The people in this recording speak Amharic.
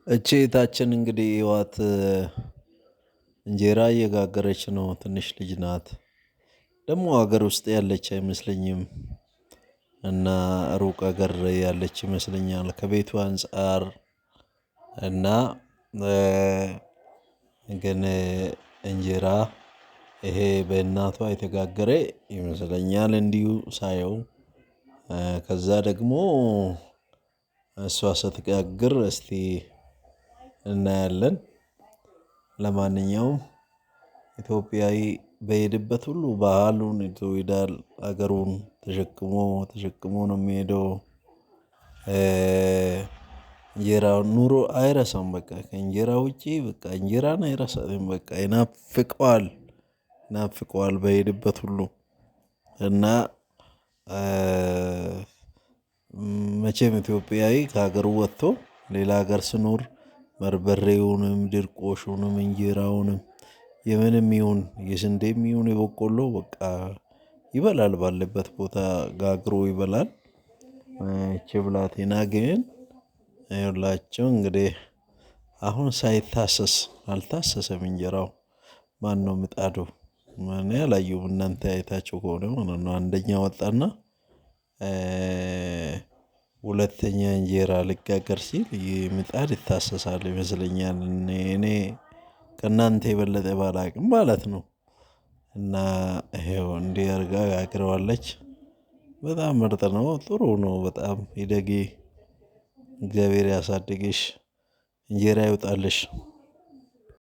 እቼታችን እንግዲህ ህይወት እንጀራ እየጋገረች ነው። ትንሽ ልጅ ናት። ደግሞ ሀገር ውስጥ ያለች አይመስለኝም እና ሩቅ ሀገር ያለች ይመስለኛል ከቤቱ አንፃር እና ግን እንጀራ ይሄ በእናቷ የተጋገረ ይመስለኛል እንዲሁ ሳየው። ከዛ ደግሞ እሷ ስትጋግር እስቲ እናያለን። ለማንኛውም ኢትዮጵያዊ በሄደበት ሁሉ ባህሉን ይዞ ይሄዳል። አገሩን ተሸክሞ ተሸክሞ ነው የሚሄደው። እንጀራውን ኑሮ አይረሳም። በቃ ከእንጀራ ውጪ በቃ እንጀራን አይረሳም። በቃ ይናፍቀዋል ይናፍቀዋል በሄደበት ሁሉ እና መቼም ኢትዮጵያዊ ከሀገሩ ወጥቶ ሌላ ሀገር ስኖር በርበሬውንም ድርቆሹንም እንጀራውንም የምንም ይሁን የስንዴም ይሁን የበቆሎ በቃ ይበላል። ባለበት ቦታ ጋግሮ ይበላል። ይቺ ብላቴና ግን ይኸውላችሁ እንግዲህ አሁን ሳይታሰስ አልታሰሰም እንጀራው። ማነው ምጣዱ? እኔ አላየሁም። እናንተ አይታችሁ ከሆነ ማለት ነው። አንደኛ ወጣና ሁለተኛ እንጀራ ልጋገር ሲል ምጣድ ይታሰሳል ይመስለኛል። እኔ ከእናንተ የበለጠ ባላቅም ማለት ነው። እና ይኸው እንዲህ አድርጋ ጋግረዋለች። በጣም ምርጥ ነው። ጥሩ ነው። በጣም እደጊ። እግዚአብሔር ያሳድግሽ። እንጀራ ይውጣልሽ።